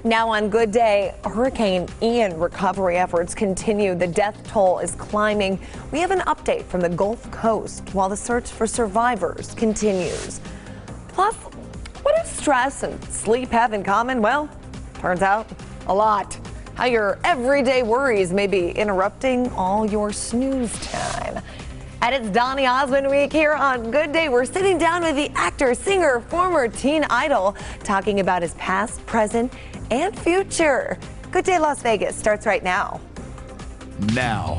Now on Good Day, Hurricane Ian recovery efforts continue. The death toll is climbing. We have an update from the Gulf Coast while the search for survivors continues. Plus, what do stress and sleep have in common? Well, turns out a lot. How your everyday worries may be interrupting all your snooze time. And it's Donny Osmond week here on Good Day. We're sitting down with the actor, singer, former teen idol, talking about his past, present, and future. Good Day Las Vegas starts right now. Now,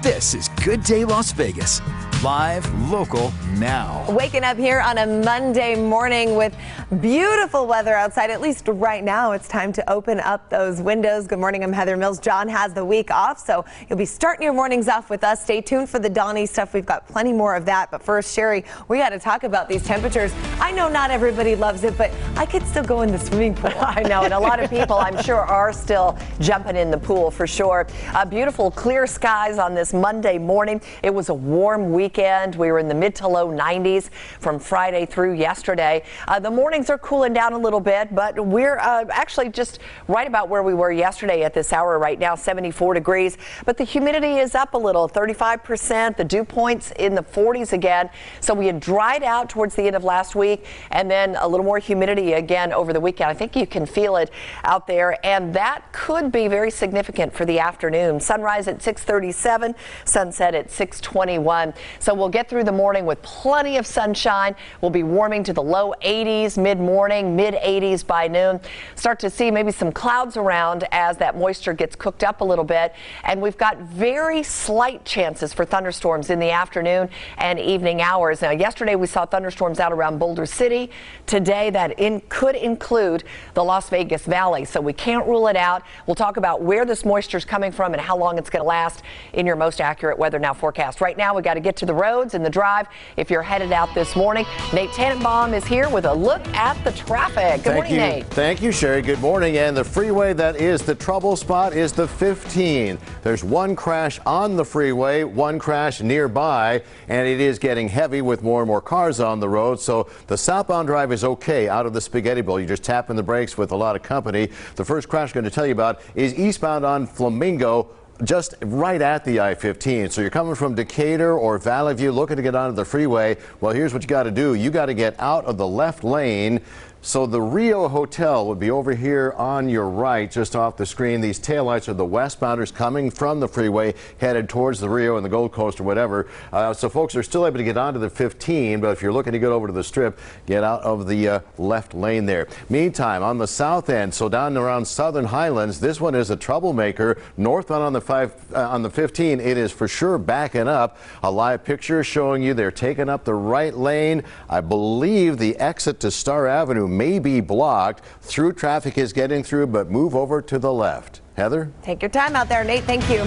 this is Good Day Las Vegas. Live, local, now. Waking up here on a Monday morning with beautiful weather outside. At least right now, it's time to open up those windows. Good morning, I'm Heather Mills. John has the week off, so you'll be starting your mornings off with us. Stay tuned for the Donny stuff. We've got plenty more of that. But first, Sherry, we got to talk about these temperatures. I know not everybody loves it, but I could still go in the swimming pool. I know, and a lot of people, I'm sure, are still jumping in the pool for sure. Beautiful clear skies on this Monday morning. It was a warm weekend. We were in the mid to low 90s from Friday through yesterday. The mornings are cooling down a little bit, but we're actually just right about where we were yesterday at this hour right now, 74 degrees. But the humidity is up a little, 35%. The dew point's in the 40s again. So we had dried out towards the end of last week, and then a little more humidity again over the weekend. I think you can feel it out there, and that could be very significant for the afternoon. Sunrise at 6:37, sunset at 6:21. So we'll get through the morning with plenty of sunshine. We'll be warming to the low 80s mid-morning, mid-80s by noon. Start to see maybe some clouds around as that moisture gets cooked up a little bit. And we've got very slight chances for thunderstorms in the afternoon and evening hours. Now, yesterday we saw thunderstorms out around Boulder City. Today that could include the Las Vegas Valley, so we can't rule it out. We'll talk about where this moisture is coming from and how long it's going to last in your most accurate Weather Now forecast. Right now we got to get to the roads and the drive if you're headed out this morning. Nate Tannenbaum is here with a look at the traffic. Good morning, Nate. Thank you, Sherry. Good morning. And the freeway that is the trouble spot is the 15. There's one crash on the freeway, one crash nearby, and it is getting heavy with more and more cars on the road. So the southbound drive is okay out of the Spaghetti Bowl. You're just tapping the brakes with a lot of company. The first crash I'm going to tell you about is eastbound on Flamingo, just right at the I-15. So you're coming from Decatur or Valley View looking to get onto the freeway. Well, here's what you got to do. You got to get out of the left lane. So the Rio Hotel would be over here on your right, just off the screen. These taillights are the westbounders coming from the freeway, headed towards the Rio and the Gold Coast or whatever. So folks are still able to get onto the 15, but if you're looking to get over to the Strip, get out of the left lane there. Meantime, on the south end, so down around Southern Highlands, this one is a troublemaker. Northbound on the 15, it is for sure backing up. A live picture showing you they're taking up the right lane. I believe the exit to Star Avenue may be blocked. Through traffic is getting through, but move over to the left. Heather? Take your time out there, Nate. Thank you.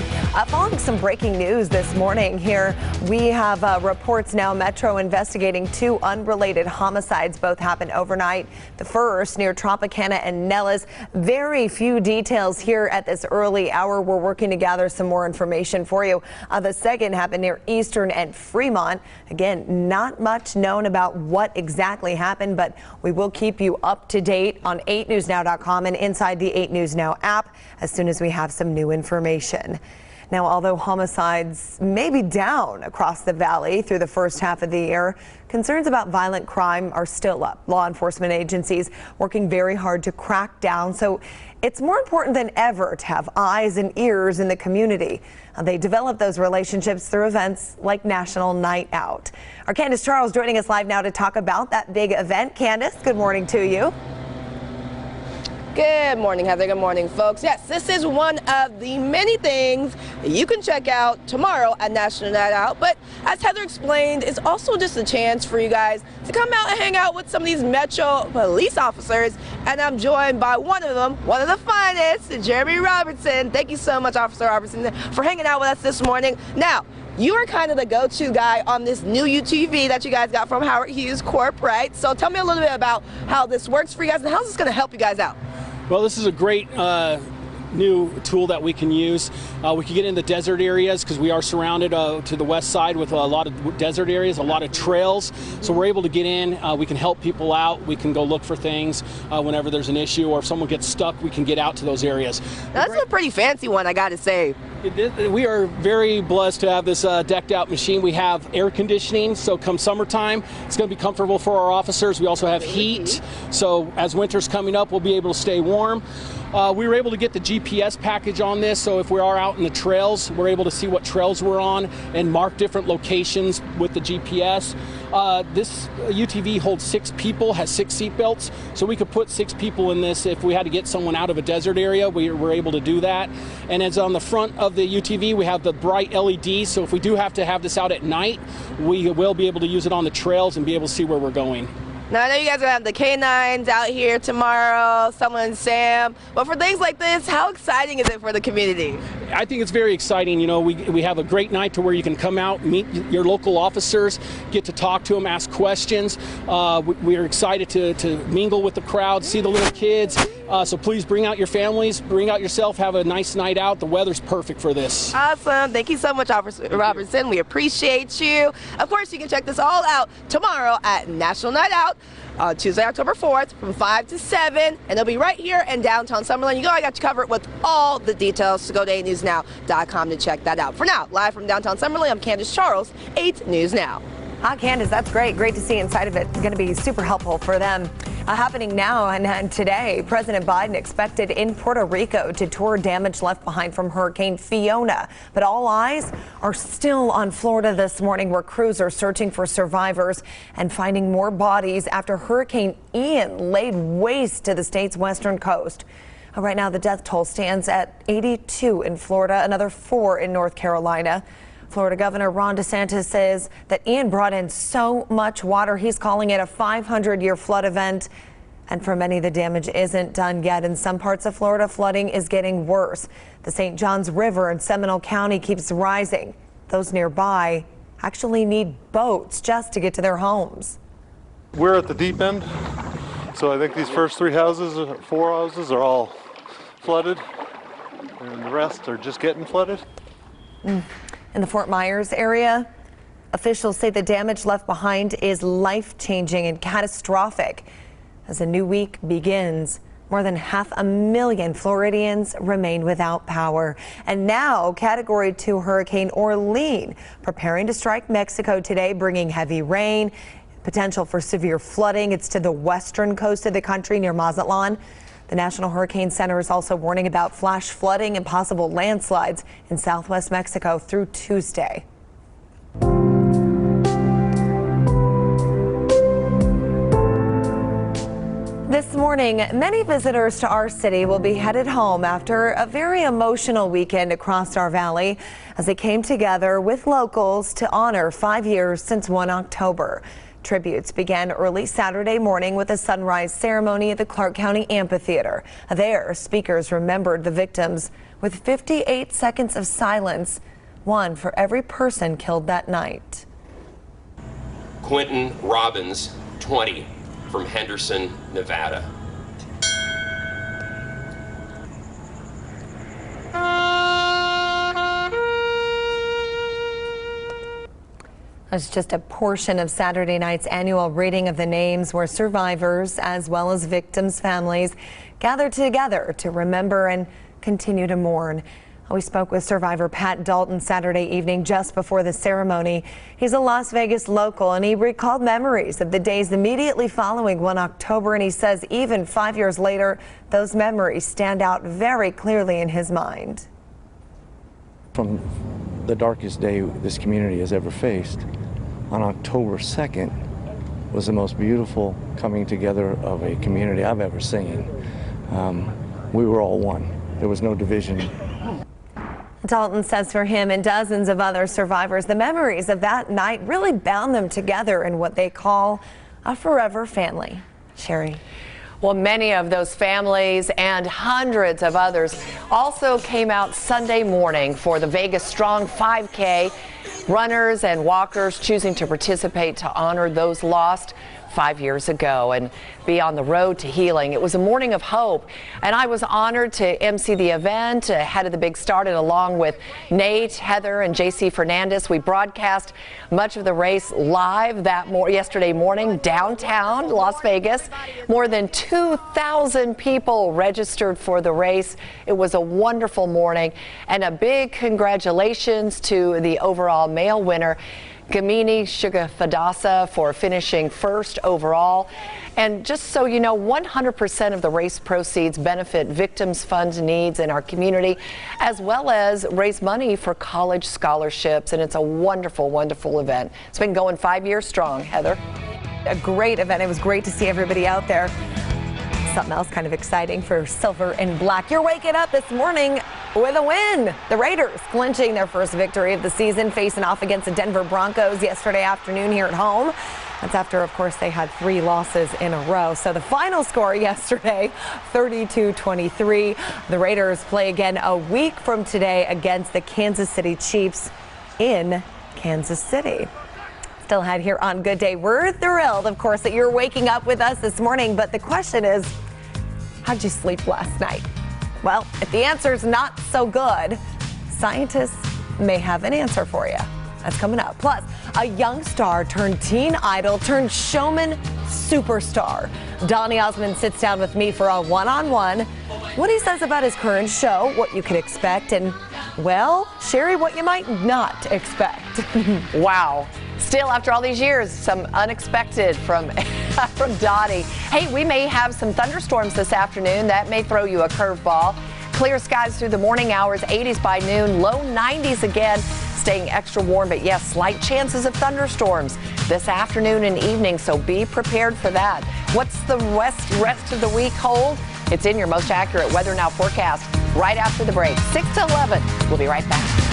Following some breaking news this morning here, we have reports now. Metro investigating two unrelated homicides. Both happened overnight. The first near Tropicana and Nellis. Very few details here at this early hour. We're working to gather some more information for you. The second happened near Eastern and Fremont. Again, not much known about what exactly happened, but we will keep you up to date on 8newsnow.com and inside the 8 News Now app as soon as we have some new information. Now, although homicides may be down across the valley through the first half of the year, concerns about violent crime are still up. Law enforcement agencies working very hard to crack down. So it's more important than ever to have eyes and ears in the community. They develop those relationships through events like National Night Out. Our Candace Charles joining us live now to talk about that big event. Candace, good morning to you. Good morning, Heather. Good morning, folks. Yes, this is one of the many things you can check out tomorrow at National Night Out. But as Heather explained, it's also just a chance for you guys to come out and hang out with some of these Metro police officers. And I'm joined by one of them, one of the finest, Jeremy Robertson. Thank you so much, Officer Robertson, for hanging out with us this morning. Now, you are kind of the go-to guy on this new UTV that you guys got from Howard Hughes Corp, right? So tell me a little bit about how this works for you guys and how is this going to help you guys out? Well, this is a great new tool that we can use. We can get in the desert areas because we are surrounded to the west side with a lot of desert areas, a lot of trails. So we're able to get in. We can help people out. We can go look for things whenever there's an issue, or if someone gets stuck, we can get out to those areas. That's a pretty fancy one, I gotta say. We are very blessed to have this decked out machine. We have air conditioning, so come summertime, it's going to be comfortable for our officers. We also have heat, so as winter's coming up, we'll be able to stay warm. We were able to get the GPS package on this, so if we are out in the trails, we're able to see what trails we're on and mark different locations with the GPS. This UTV holds 6 people, has 6 seat belts, so we could put 6 people in this. If we had to get someone out of a desert area, we were able to do that. And as on the front of the UTV, we have the bright LEDs, so if we do have to have this out at night, we will be able to use it on the trails and be able to see where we're going. Now, I know you guys are going to have the canines out here tomorrow, Summer and Sam, but for things like this, how exciting is it for the community? I think it's very exciting. You know, we have a great night to where you can come out, meet your local officers, get to talk to them, ask questions. We are excited to mingle with the crowd, see the little kids. So please bring out your families, bring out yourself, have a nice night out. The weather's perfect for this. Awesome. Thank you so much, Officer Robertson. We appreciate you. Of course, you can check this all out tomorrow at National Night Out on Tuesday, October 4th from 5 to 7. And it'll be right here in downtown Summerlin. You know I got you covered with all the details, so go to 8newsnow.com to check that out. For now, live from downtown Summerlin, I'm Candace Charles, 8 News Now. Candace, that's great. Great to see inside of it. It's going to be super helpful for them. Happening now and today, President Biden expected in Puerto Rico to tour damage left behind from Hurricane Fiona. But all eyes are still on Florida this morning, where crews are searching for survivors and finding more bodies after Hurricane Ian laid waste to the state's western coast. Right now, the death toll stands at 82 in Florida, another 4 in North Carolina. Florida Governor Ron DeSantis says that Ian brought in so much water, he's calling it a 500-year flood event. And for many, the damage isn't done yet. In some parts of Florida, flooding is getting worse. The St. Johns River in Seminole County keeps rising. Those nearby actually need boats just to get to their homes. We're at the deep end, so I think these first 4 houses are all flooded, and the rest are just getting flooded. In the Fort Myers area, officials say the damage left behind is life-changing and catastrophic. As a new week begins, more than 500,000 Floridians remain without power. And now, Category 2 Hurricane Orlene preparing to strike Mexico today, bringing heavy rain, potential for severe flooding. It's to the western coast of the country near Mazatlan. The National Hurricane Center is also warning about flash flooding and possible landslides in southwest Mexico through Tuesday. This morning, many visitors to our city will be headed home after a very emotional weekend across our valley as they came together with locals to honor 5 years since 1 October. Tributes began early Saturday morning with a sunrise ceremony at the Clark County Amphitheater. There, speakers remembered the victims with 58 seconds of silence, one for every person killed that night. Quentin Robbins, 20, from Henderson, Nevada. That's just a portion of Saturday night's annual reading of the names, where survivors as well as victims' families gathered together to remember and continue to mourn. We spoke with survivor Pat Dalton Saturday evening just before the ceremony. He's a Las Vegas local, and he recalled memories of the days immediately following 1 October, and he says even 5 years later, those memories stand out very clearly in his mind. From the darkest day this community has ever faced, on October 2nd was the most beautiful coming together of a community I've ever seen. We were all one. There was no division. Dalton says for him and dozens of other survivors, the memories of that night really bound them together in what they call a forever family. Sherry. Well, many of those families and hundreds of others also came out Sunday morning for the Vegas Strong 5K. Runners and walkers choosing to participate to honor those lost. 5 years ago and be on the road to healing. It was a morning of hope, and I was honored to MC the event ahead of the big start, and along with Nate, Heather, and JC Fernandez, we broadcast much of the race live yesterday morning downtown Las Vegas. More than 2,000 people registered for the race. It was a wonderful morning, and a big congratulations to the overall male winner, Gamini Shugafadasa, for finishing first overall. And just so you know, 100% of the race proceeds benefit Victims Fund needs in our community, as well as raise money for college scholarships. And it's a wonderful, wonderful event. It's been going 5 years strong. Heather? A great event. It was great to see everybody out there. Something else kind of exciting for Silver and Black. You're waking up this morning with a win. The Raiders clinching their first victory of the season, facing off against the Denver Broncos yesterday afternoon here at home. That's after, of course, they had 3 losses in a row. So the final score yesterday, 32-23. The Raiders play again a week from today against the Kansas City Chiefs in Kansas City. Still ahead here on Good Day. We're thrilled, of course, that you're waking up with us this morning. But the question is, how'd you sleep last night? Well, if the answer is not so good, scientists may have an answer for you. That's coming up. Plus, a young star turned teen idol turned showman superstar. Donny Osmond sits down with me for a one-on-one. What he says about his current show, what you can expect, and, well, Sherry, what you might not expect. Wow. Still, after all these years, some unexpected from Donny. Hey, we may have some thunderstorms this afternoon. That may throw you a curveball. Clear skies through the morning hours, 80s by noon, low 90s again, staying extra warm. But yes, slight chances of thunderstorms this afternoon and evening, so be prepared for that. What's the rest of the week hold? It's in your most accurate Weather Now forecast right after the break. 6 to 11. We'll be right back.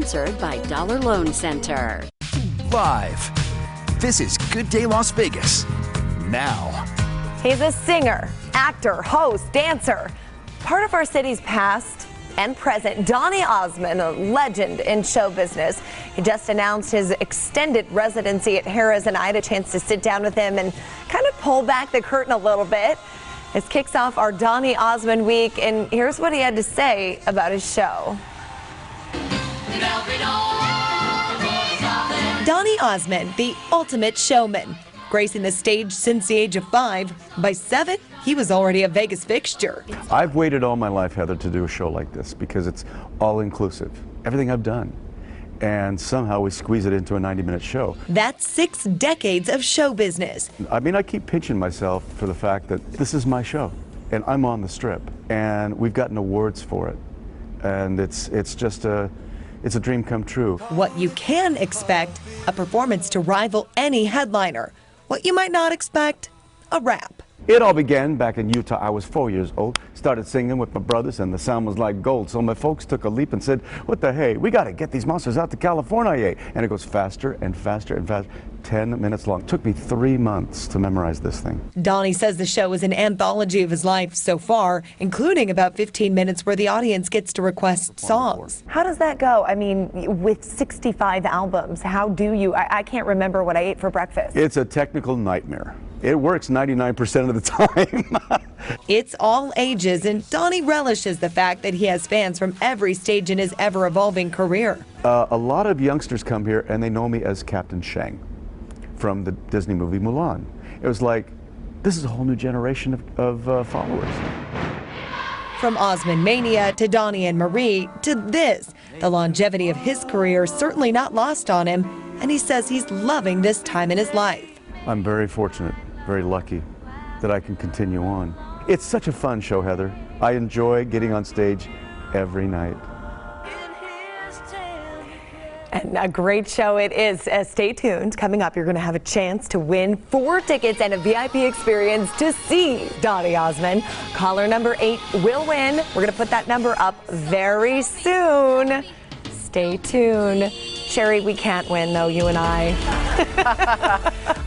Sponsored by Dollar Loan Center. Live. This is Good Day Las Vegas. Now. He's a singer, actor, host, dancer. Part of our city's past and present, Donny Osmond, a legend in show business. He just announced his extended residency at Harrah's, and I had a chance to sit down with him and kind of pull back the curtain a little bit. This kicks off our Donny Osmond week, and here's what he had to say about his show. Donny Osmond, the ultimate showman. Gracing the stage since the age of 5. By 7, he was already a Vegas fixture. I've waited all my life, Heather, to do a show like this because it's all-inclusive. Everything I've done. And somehow we squeeze it into a 90-minute show. That's 6 decades of show business. I mean, I keep pinching myself for the fact that this is my show, and I'm on the strip, and we've gotten awards for it. And it's a dream come true. What you can expect, a performance to rival any headliner. What you might not expect, a rap. It all began back in Utah. I was 4 years old, started singing with my brothers, and the sound was like gold. So my folks took a leap and said, what the hey, we got to get these monsters out to California. And it goes faster and faster and faster, 10 minutes long. It took me 3 months to memorize this thing. Donny says the show is an anthology of his life so far, including about 15 minutes where the audience gets to request songs. How does that go? I mean, with 65 albums, how do you, I can't remember what I ate for breakfast. It's a technical nightmare. It works 99% of the time. It's all ages, and Donny relishes the fact that he has fans from every stage in his ever-evolving career. A lot of youngsters come here, and they know me as Captain Shang from the Disney movie Mulan. It was like, this is a whole new generation of followers. From Osmond Mania to Donny and Marie to this, the longevity of his career is certainly not lost on him, and he says he's loving this time in his life. I'm very fortunate, very lucky that I can continue on. It's such a fun show, Heather. I enjoy getting on stage every night. And a great show it is. Stay tuned. Coming up, you're going to have a chance to win 4 tickets and a VIP experience to see Donny Osmond. Caller number 8 will win. We're going to put that number up very soon. Stay tuned. Sherry, we can't win, though, you and I.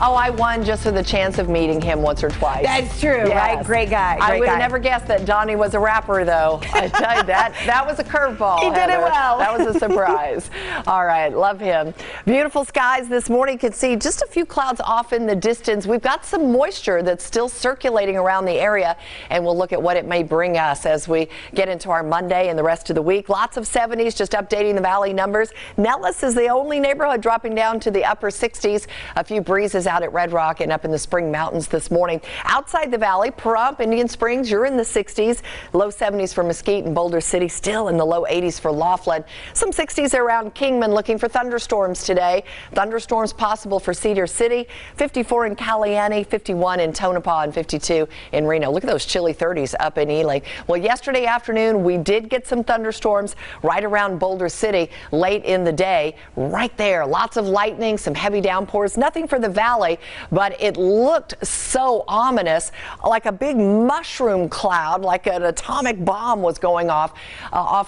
Oh, I won just for the chance of meeting him once or twice. That's true, yes. Right? Great guy. I would have never guessed that Donny was a rapper, though. I tell you, that was a curveball. He did it well. That was a surprise. All right, love him. Beautiful skies this morning. You can see just a few clouds off in the distance. We've got some moisture that's still circulating around the area, and we'll look at what it may bring us as we get into our Monday and the rest of the week. Lots of 70s, just updating the valley numbers. Nellis is the only neighborhood dropping down to the upper 60s. A few breezes out at Red Rock and up in the Spring Mountains this morning. Outside the valley, Pahrump, Indian Springs, you're in the 60s. Low 70s for Mesquite and Boulder City, still in the low 80s for Laughlin. Some 60s around Kingman, looking for thunderstorms today. Thunderstorms possible for Cedar City, 54 in Caliani, 51 in Tonopah, and 52 in Reno. Look at those chilly 30s up in Ely. Well, yesterday afternoon, we did get some thunderstorms right around Boulder City late in the day. Right there, lots of lightning, some heavy downpours. Nothing for the valley, but it looked so ominous, like a big mushroom cloud, like an atomic bomb was going off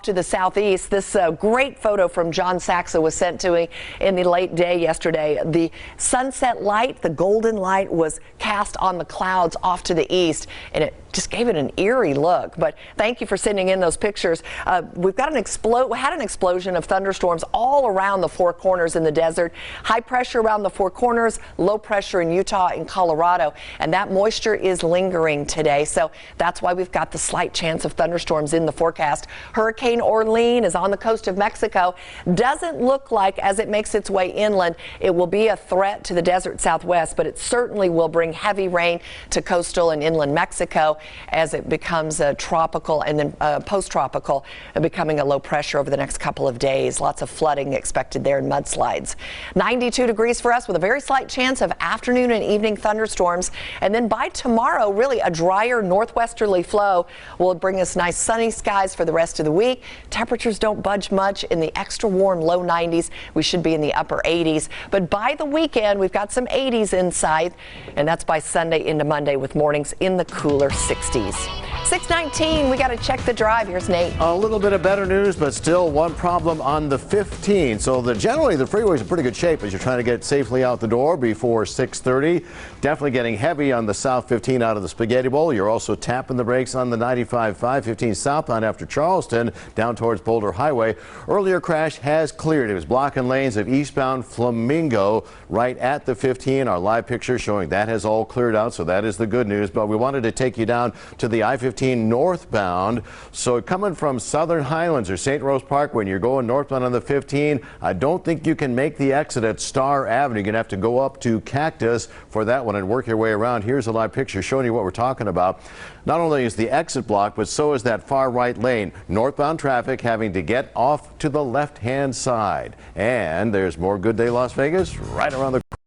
to the southeast. This great photo from John Saxa was sent to me in the late day yesterday. The sunset light, the golden light, was cast on the clouds off to the east, and it just gave it an eerie look. But thank you for sending in those pictures. We've got had an explosion of thunderstorms all around the Four Corners in the desert. High pressure around the Four Corners, low pressure in Utah and Colorado, and that moisture is lingering today. So that's why we've got the slight chance of thunderstorms in the forecast. Hurricane Orlene is on the coast of Mexico. Doesn't look like, as it makes its way inland, it will be a threat to the desert southwest, but it certainly will bring heavy rain to coastal and inland Mexico as it becomes a tropical and then post-tropical, becoming a low pressure over the next couple of days. Lots of flooding expected affected there in mudslides. 92 degrees for us with a very slight chance of afternoon and evening thunderstorms. And then by tomorrow, really a drier northwesterly flow will bring us nice sunny skies for the rest of the week. Temperatures don't budge much in the extra warm low 90s. We should be in the upper 80s. But by the weekend, we've got some 80s in sight, and that's by Sunday into Monday with mornings in the cooler 60s. 6:19, we got to check the drive. Here's Nate. A little bit of better news, but still one problem on the 15. So generally the freeway's in pretty good shape as you're trying to get safely out the door before 6:30. Definitely getting heavy on the South 15 out of the Spaghetti Bowl. You're also tapping the brakes on the 95 515 southbound after Charleston down towards Boulder Highway. Earlier crash has cleared. It was blocking lanes of eastbound Flamingo right at the 15. Our live picture showing that has all cleared out, so that is the good news. But we wanted to take you down to the I-15 northbound. So coming from Southern Highlands or St. Rose Park, when you're going northbound on the 15, I don't think you can make the exit at Star Avenue. You're going to have to go up to Cactus for that one and work your way around. Here's a live picture showing you what we're talking about. Not only is the exit blocked, but so is that far right lane. Northbound traffic having to get off to the left-hand side. And there's more Good Day Las Vegas right around the corner.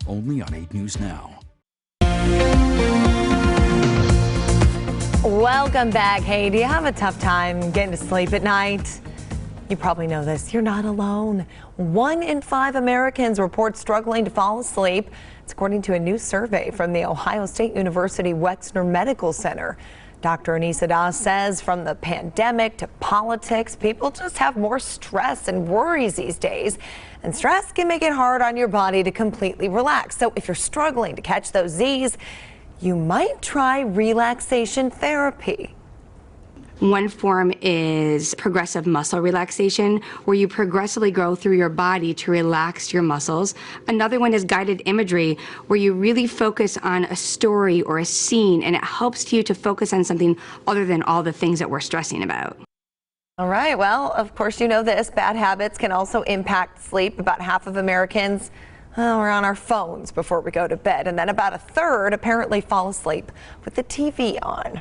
Only on 8 News Now. Welcome back. Hey, do you have a tough time getting to sleep at night? You probably know this. You're not alone. 1 in 5 Americans report struggling to fall asleep. It's according to a new survey from the Ohio State University Wexner Medical Center. Dr. Anissa Das says from the pandemic to politics, people just have more stress and worries these days. And stress can make it hard on your body to completely relax. So if you're struggling to catch those Z's, you might try relaxation therapy. One form is progressive muscle relaxation, where you progressively go through your body to relax your muscles. Another one is guided imagery, where you really focus on a story or a scene, and it helps you to focus on something other than all the things that we're stressing about. All right, well, of course you know this, bad habits can also impact sleep. About half of Americans are on our phones before we go to bed, and then about a third apparently fall asleep with the TV on.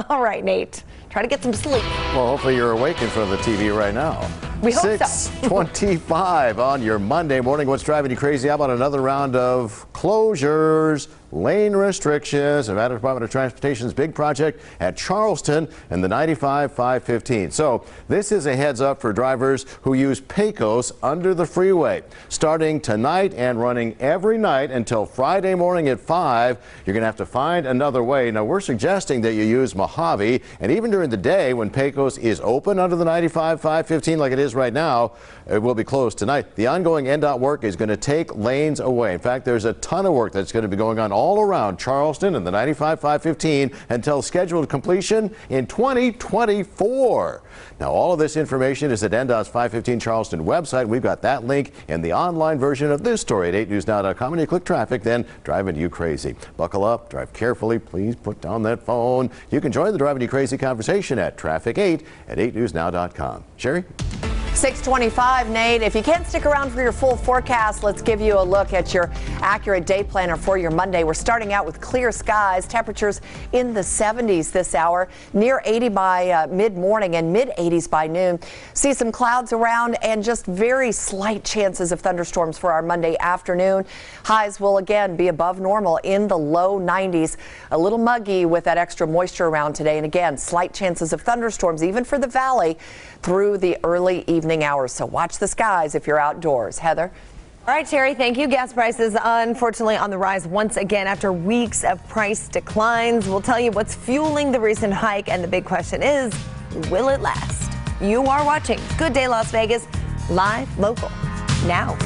All right, Nate, try to get some sleep. Well, hopefully you're awake in front of the TV right now. We hope so. 6:25 on your Monday morning. What's driving you crazy? How about another round of closures, lane restrictions? Nevada Department of Transportation's big project at Charleston and the 95-515. So this is a heads up for drivers who use Pecos under the freeway. Starting tonight and running every night until Friday morning at 5, you're going to have to find another way. Now, we're suggesting that you use Mojave, and even during the day when Pecos is open under the 95-515 like it is right now, it will be closed tonight. The ongoing NDOT work is going to take lanes away. In fact, there's a ton of work that's going to be going on all around Charleston and the 95-515 until scheduled completion in 2024. Now, all of this information is at NDOT's 515 Charleston website. We've got that link in the online version of this story at 8newsnow.com, and you click traffic, then driving you crazy. Buckle up, drive carefully, please put down that phone. You can join the Driving You Crazy conversation at Traffic 8 at 8newsnow.com. Sherry? 6:25, Nate. If you can't stick around for your full forecast, let's give you a look at your accurate day planner for your Monday. We're starting out with clear skies, temperatures in the 70s this hour, near 80 by mid-morning and mid-80s by noon. See some clouds around and just very slight chances of thunderstorms for our Monday afternoon. Highs will again be above normal in the low 90s. A little muggy with that extra moisture around today, and again, slight chances of thunderstorms even for the valley through the early evening hours. So watch the skies if you're outdoors. Heather? All right, Terry, thank you. Gas prices, unfortunately, on the rise once again after weeks of price declines. We'll tell you what's fueling the recent hike, and the big question is, will it last? You are watching Good Day Las Vegas, live, local, now.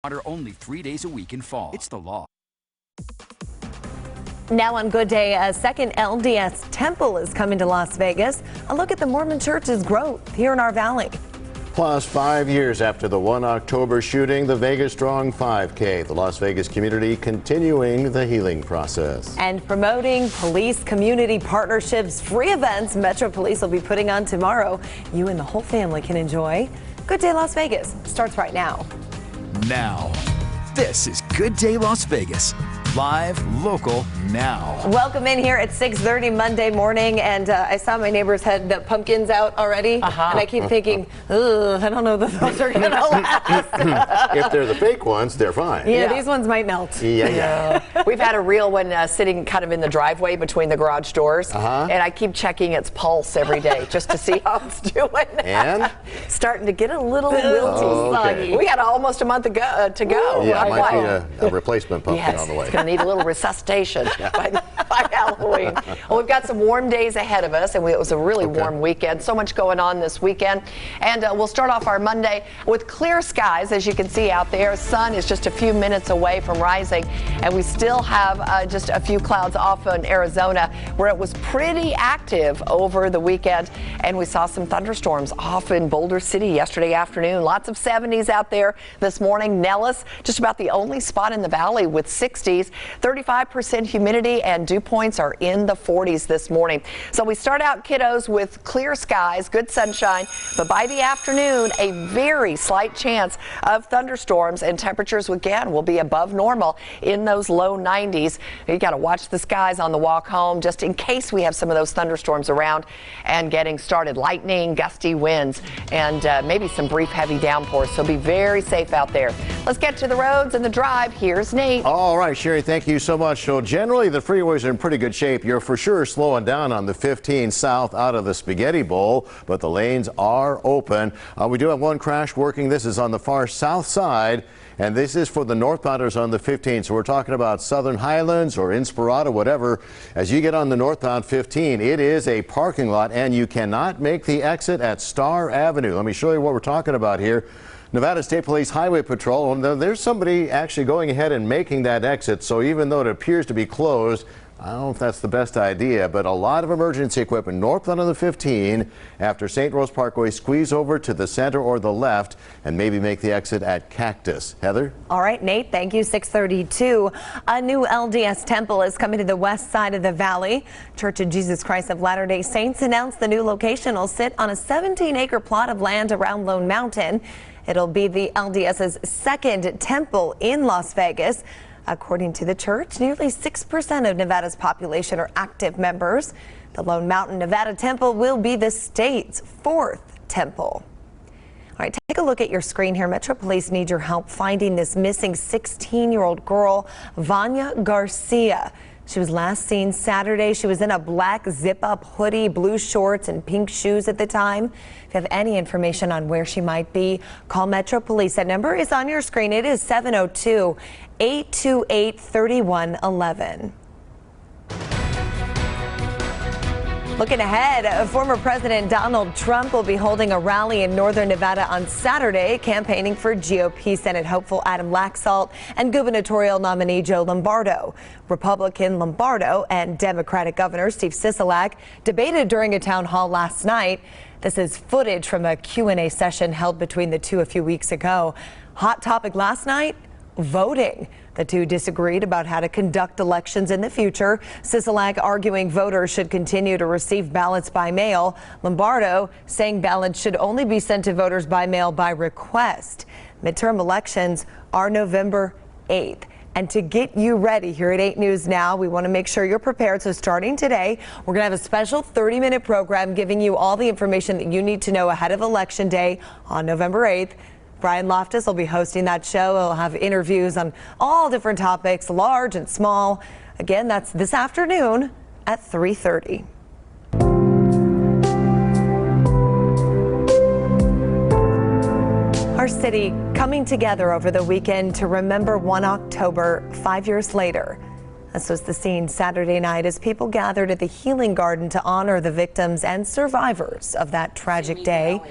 Water only 3 days a week in fall. It's the law. Now on Good Day, a second LDS temple is coming to Las Vegas. A look at the Mormon Church's growth here in our valley. Plus, 5 years after the 1 October shooting, the Vegas Strong 5K, the Las Vegas community continuing the healing process. And promoting police community partnerships, free events Metro Police will be putting on tomorrow. You and the whole family can enjoy. Good Day Las Vegas starts right now. Now, this is Good Day Las Vegas. Live, local, now. Welcome in here at 6:30 Monday morning, and I saw my neighbors had the pumpkins out already, and I keep thinking, ugh, I don't know that those are gonna last. If they're the fake ones, they're fine. Yeah, these ones might melt. Yeah. We've had a real one sitting kind of in the driveway between the garage doors, and I keep checking its pulse every day just to see how it's doing. And? Starting to get a little wilty. Okay. We had almost a month to go. Yeah, it might be a replacement pumpkin on the way. Going to need a little resuscitation by Halloween. Well, we've got some warm days ahead of us, and it was a really warm weekend. So much going on this weekend. And we'll start off our Monday with clear skies, as you can see out there. Sun is just a few minutes away from rising, and we still have just a few clouds off in Arizona, where it was pretty active over the weekend, and we saw some thunderstorms off in Boulder City yesterday afternoon. Lots of 70s out there this morning. Nellis, just about the only spot in the valley with 60s. 35% humidity, and dew points are in the 40s this morning. So we start out, kiddos, with clear skies, good sunshine, but by the afternoon, a very slight chance of thunderstorms, and temperatures again will be above normal in those low 90s. You got to watch the skies on the walk home just in case we have some of those thunderstorms around and getting started. Lightning, gusty winds, and maybe some brief heavy downpours. So be very safe out there. Let's get to the roads and the drive. Here's Nate. All right, Sherry, thank you so much. So generally, the freeways are in pretty good shape. You're for sure slowing down on the 15 south out of the Spaghetti Bowl, but the lanes are open. We do have one crash working. This is on the far south side, and this is for the northbounders on the 15. So we're talking about Southern Highlands or Inspirada, whatever. As you get on the northbound 15, it is a parking lot, and you cannot make the exit at Star Avenue. Let me show you what we're talking about here. Nevada State Police Highway Patrol, there's somebody actually going ahead and making that exit, so even though it appears to be closed, I don't know if that's the best idea, but a lot of emergency equipment northbound on the 15 after St. Rose Parkway, squeeze over to the center or the left and maybe make the exit at Cactus. Heather? All right, Nate, thank you. 6:32. A new LDS temple is coming to the west side of the valley. Church of Jesus Christ of Latter-day Saints announced the new location will sit on a 17-acre plot of land around Lone Mountain. It'll be the LDS's second temple in Las Vegas. According to the church, nearly 6% of Nevada's population are active members. The Lone Mountain Nevada Temple will be the state's fourth temple. All right, take a look at your screen here. Metro Police need your help finding this missing 16-year-old girl, Vanya Garcia. She was last seen Saturday. She was in a black zip-up hoodie, blue shorts, and pink shoes at the time. If you have any information on where she might be, call Metro Police. That number is on your screen. It is 702-828-3111. Looking ahead, former President Donald Trump will be holding a rally in northern Nevada on Saturday, campaigning for GOP Senate hopeful Adam Laxalt and gubernatorial nominee Joe Lombardo. Republican Lombardo and Democratic Governor Steve Sisolak debated during a town hall last night. This is footage from a Q&A session held between the two a few weeks ago. Hot topic last night, voting. The two disagreed about how to conduct elections in the future. Sisolak arguing voters should continue to receive ballots by mail. Lombardo saying ballots should only be sent to voters by mail by request. Midterm elections are November 8th. And to get you ready here at 8 News Now, we want to make sure you're prepared. So starting today, we're going to have a special 30-minute program giving you all the information that you need to know ahead of Election Day on November 8th. Brian Loftus will be hosting that show. He'll have interviews on all different topics, large and small. Again, that's this afternoon at 3:30. Our city coming together over the weekend to remember 1 October 5 years later. This was the scene Saturday night as people gathered at the Healing Garden to honor the victims and survivors of that tragic day.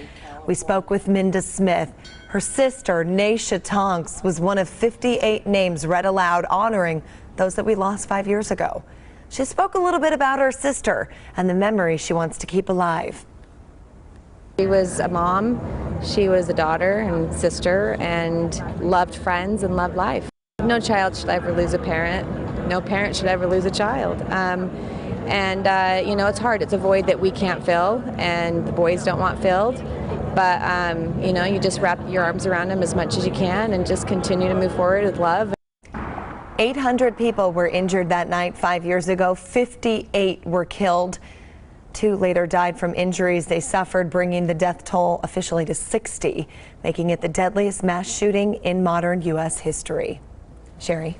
We spoke with Minda Smith. Her sister, Naisha Tonks, was one of 58 names read aloud honoring those that we lost 5 years ago. She spoke a little bit about her sister and the memory she wants to keep alive. She was a mom, she was a daughter and sister, and loved friends and loved life. No child should ever lose a parent. No parent should ever lose a child. You know, it's hard. It's a void that we can't fill, and the boys don't want filled. But, you know, you just wrap your arms around them as much as you can and just continue to move forward with love. 800 people were injured that night 5 years ago. 58 were killed. 2 later died from injuries they suffered, bringing the death toll officially to 60, making it the deadliest mass shooting in modern U.S. history. Sherry.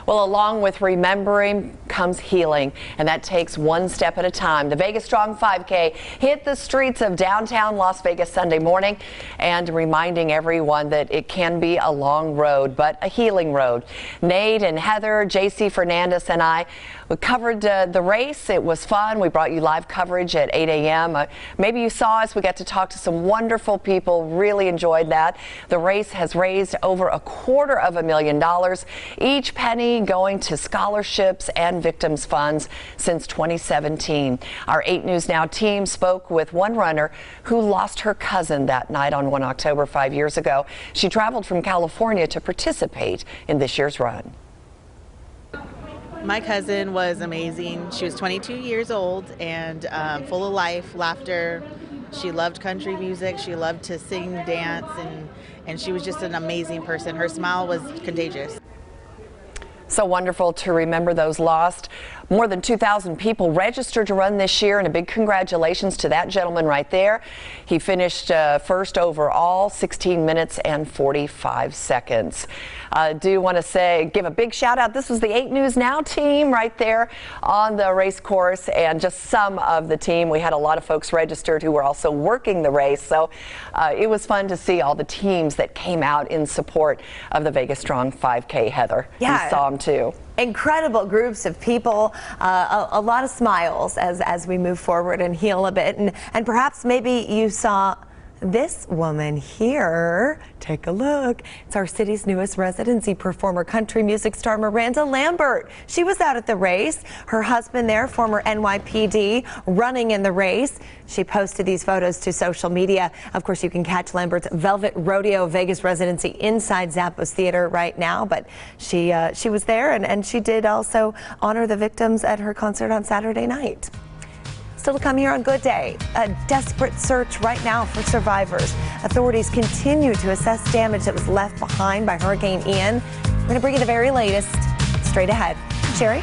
Well, along with remembering comes healing, and that takes one step at a time. The Vegas Strong 5K hit the streets of downtown Las Vegas Sunday morning, and reminding everyone that it can be a long road, but a healing road. Nate and Heather, JC Fernandez and I, we covered the race. It was fun. We brought you live coverage at 8 a.m. Maybe you saw us. We got to talk to some wonderful people. Really enjoyed that. The race has raised over $250,000, each penny going to scholarships and victims funds since 2017. Our 8 News Now team spoke with one runner who lost her cousin that night on 1 October 5 years ago. She traveled from California to participate in this year's run. My cousin was amazing. She was 22 years old and full of life, laughter. She loved country music. She loved to sing, dance, and she was just an amazing person. Her smile was contagious. So wonderful to remember those lost. More than 2,000 people registered to run this year, and a big congratulations to that gentleman right there. He finished first overall, 16 minutes and 45 seconds. Do want to give a big shout out. This was the 8 News Now team right there on the race course, and just some of the team. We had a lot of folks registered who were also working the race, so it was fun to see all the teams that came out in support of the Vegas Strong 5K. Heather, yeah, you saw them too. Incredible groups of people, a lot of smiles as we move forward and heal a bit, and perhaps maybe you saw this woman here. Take a look. It's our city's newest residency performer, country music star Miranda Lambert. She was out at the race. Her husband there, former NYPD, running in the race. She posted these photos to social media. Of course, you can catch Lambert's Velvet Rodeo Vegas residency inside Zappos Theater right now, but she was there, and she did also honor the victims at her concert on Saturday night. Still to come here on Good Day, a desperate search right now for survivors. Authorities continue to assess damage that was left behind by Hurricane Ian. We're going to bring you the very latest straight ahead. Sherry?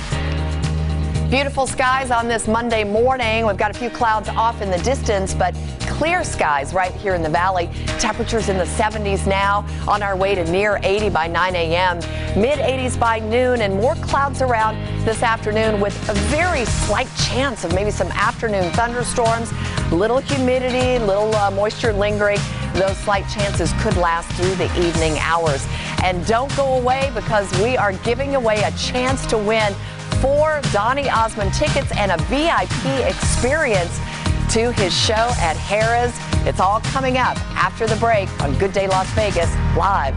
Beautiful skies on this Monday morning. We've got a few clouds off in the distance, but clear skies right here in the valley. Temperatures in the 70s now, on our way to near 80 by 9 a.m. Mid 80s by noon, and more clouds around this afternoon with a very slight chance of maybe some afternoon thunderstorms. Little humidity, little moisture lingering. Those slight chances could last through the evening hours. And don't go away, because we are giving away a chance to win 4 Donny Osmond tickets and a VIP experience to his show at Harrah's. It's all coming up after the break on Good Day Las Vegas Live.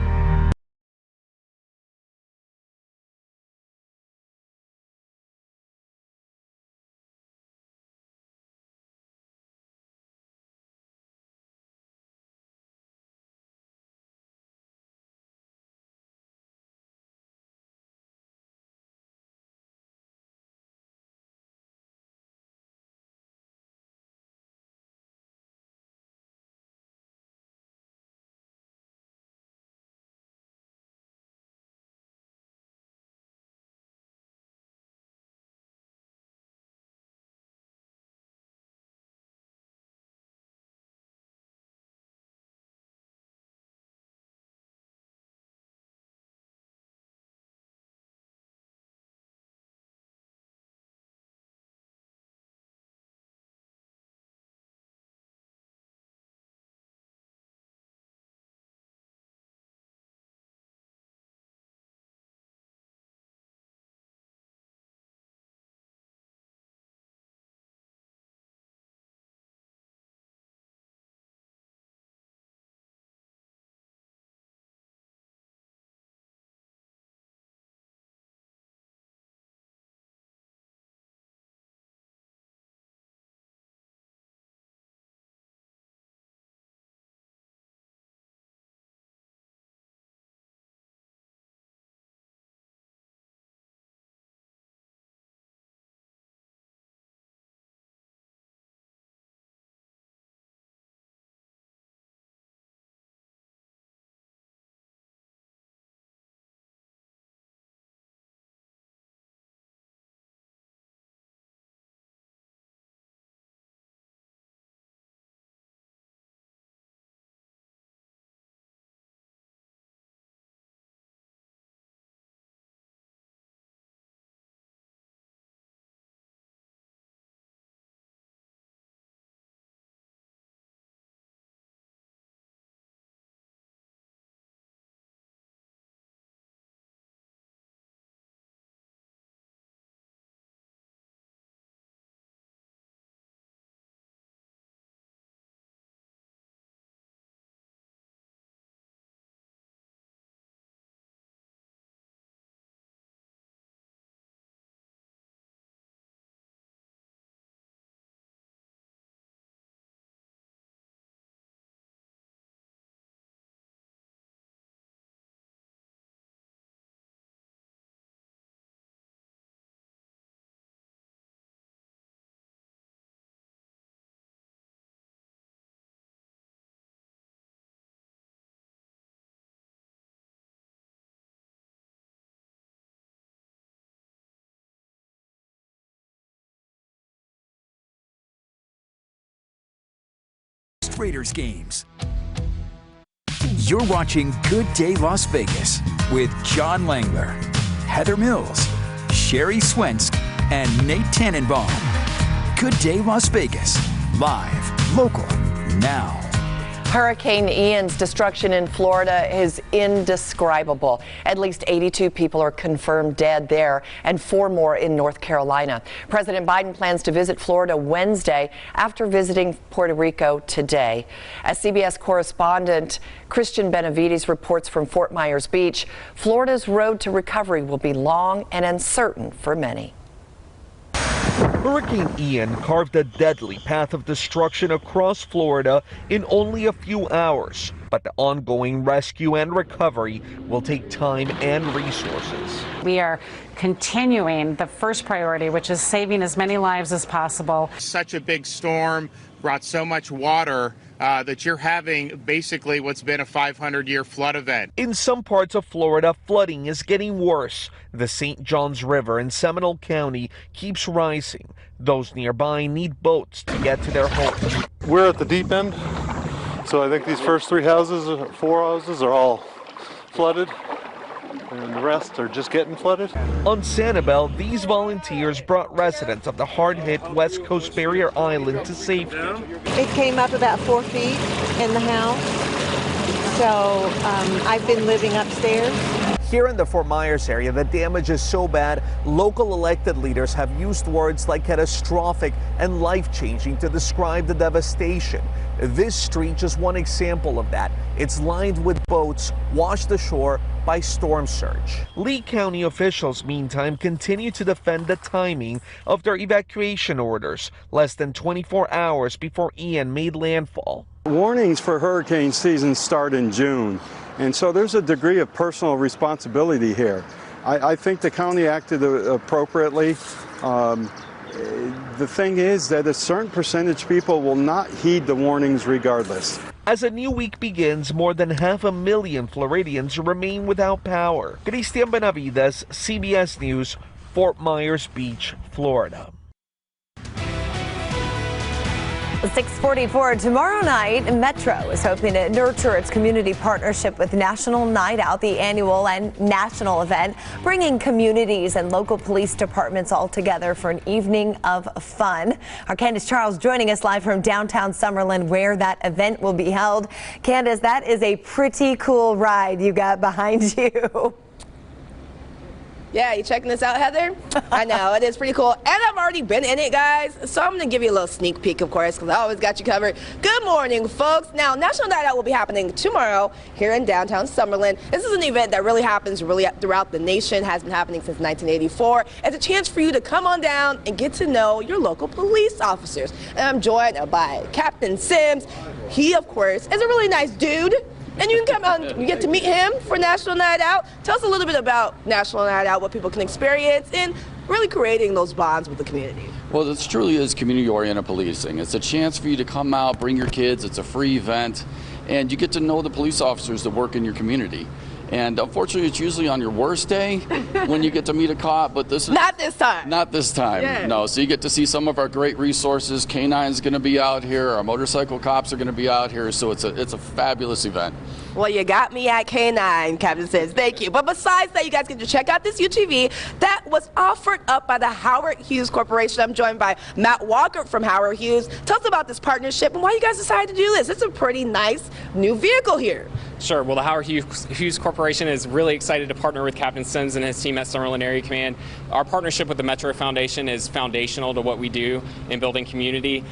Raiders games. You're watching Good Day Las Vegas with John Langler, Heather Mills, Sherry Swensk, and Nate Tannenbaum. Good Day Las Vegas, live, local, now. Hurricane Ian's destruction in Florida is indescribable. At least 82 people are confirmed dead there and 4 more in North Carolina. President Biden plans to visit Florida Wednesday after visiting Puerto Rico today. As CBS correspondent Christian Benavides reports from Fort Myers Beach, Florida's road to recovery will be long and uncertain for many. Hurricane Ian carved a deadly path of destruction across Florida in only a few hours. But the ongoing rescue and recovery will take time and resources. We are continuing the first priority, which is saving as many lives as possible. Such a big storm brought so much water that you're having basically what's been a 500-year flood event. In some parts of Florida, flooding is getting worse. The St. Johns River in Seminole County keeps rising. Those nearby need boats to get to their homes. We're at the deep end, so I think these first 4 houses are all flooded, and the rest are just getting flooded. On Sanibel, these volunteers brought residents of the hard-hit West Coast barrier island to safety. It came up about 4 feet in the house, so I've been living upstairs. Here in the Fort Myers area, the damage is so bad, local elected leaders have used words like catastrophic and life-changing to describe the devastation. This street just one example of that. It's lined with boats washed ashore by storm surge. Lee County officials, meantime, continue to defend the timing of their evacuation orders, less than 24 hours before Ian made landfall. Warnings for hurricane season start in June, and so there's a degree of personal responsibility here. I think the county acted appropriately. The thing is that a certain percentage of people will not heed the warnings regardless. As a new week begins, more than 500,000 Floridians remain without power. Christian Benavides, CBS News, Fort Myers Beach, Florida. 6:44 tomorrow night, Metro is hoping to nurture its community partnership with National Night Out, the annual and national event, bringing communities and local police departments all together for an evening of fun. Our Candace Charles joining us live from downtown Summerlin, where that event will be held. Candace, that is a pretty cool ride you got behind you. Yeah, you checking this out, Heather? I know, it is pretty cool. And I've already been in it, guys. So I'm going to give you a little sneak peek, of course, because I always got you covered. Good morning, folks. Now, National Night Out will be happening tomorrow here in downtown Summerlin. This is an event that really happens throughout the nation, has been happening since 1984. It's a chance for you to come on down and get to know your local police officers. And I'm joined by Captain Sims. He, of course, is a really nice dude. And you can come out and you get to meet him for National Night Out. Tell us a little bit about National Night Out, what people can experience, and really creating those bonds with the community. Well, this truly is community-oriented policing. It's a chance for you to come out, bring your kids. It's a free event, and you get to know the police officers that work in your community. And unfortunately, it's usually on your worst day when you get to meet a cop, but this is... Not this time. Not this time, yeah. No. So you get to see some of our great resources. K-9's going to be out here. Our motorcycle cops are going to be out here. So it's a fabulous event. Well, you got me at K-9, Captain says. Thank you. But besides that, you guys get to check out this UTV that was offered up by the Howard Hughes Corporation. I'm joined by Matt Walker from Howard Hughes. Tell us about this partnership and why you guys decided to do this. It's a pretty nice new vehicle here. Sure. Well, the Howard Hughes Corporation is really excited to partner with Captain Sims and his team at Summerlin Area Command. Our partnership with the Metro Foundation is foundational to what we do in building community.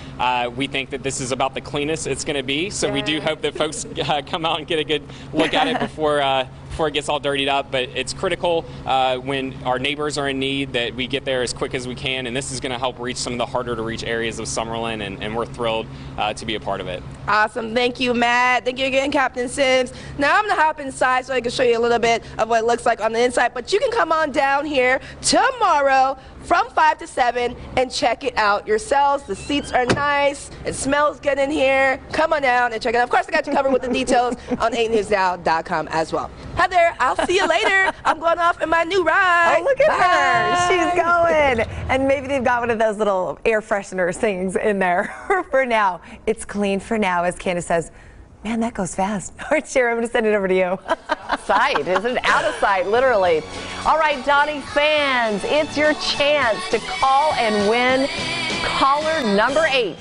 We think that this is about the cleanest it's going to be, so we do hope that folks come out and get a good look at it before it gets all dirtied up. But it's critical when our neighbors are in need that we get there as quick as we can, and this is going to help reach some of the harder to reach areas of Summerlin, and we're thrilled to be a part of it. Awesome. Thank you, Matt. Thank you again, Captain Sims. Now I'm going to hop inside so I can show you a little bit of what it looks like on the inside, but you can come on down here tomorrow from 5 to 7 and check it out yourselves. The seats are nice. It smells good in here. Come on down and check it out. Of course, I got you covered with the details on 8newsnow.com as well. Heather, I'll see you later. I'm going off in my new ride. Oh, look at Bye. her. She's going. And maybe they've got one of those little air freshener things in there for now. It's clean for now, as Candace says. Man, that goes fast. All right, Sherry, I'm going to send it over to you. Sight, isn't it? Out of sight, literally. All right, Donny fans, it's your chance to call and win caller number 8.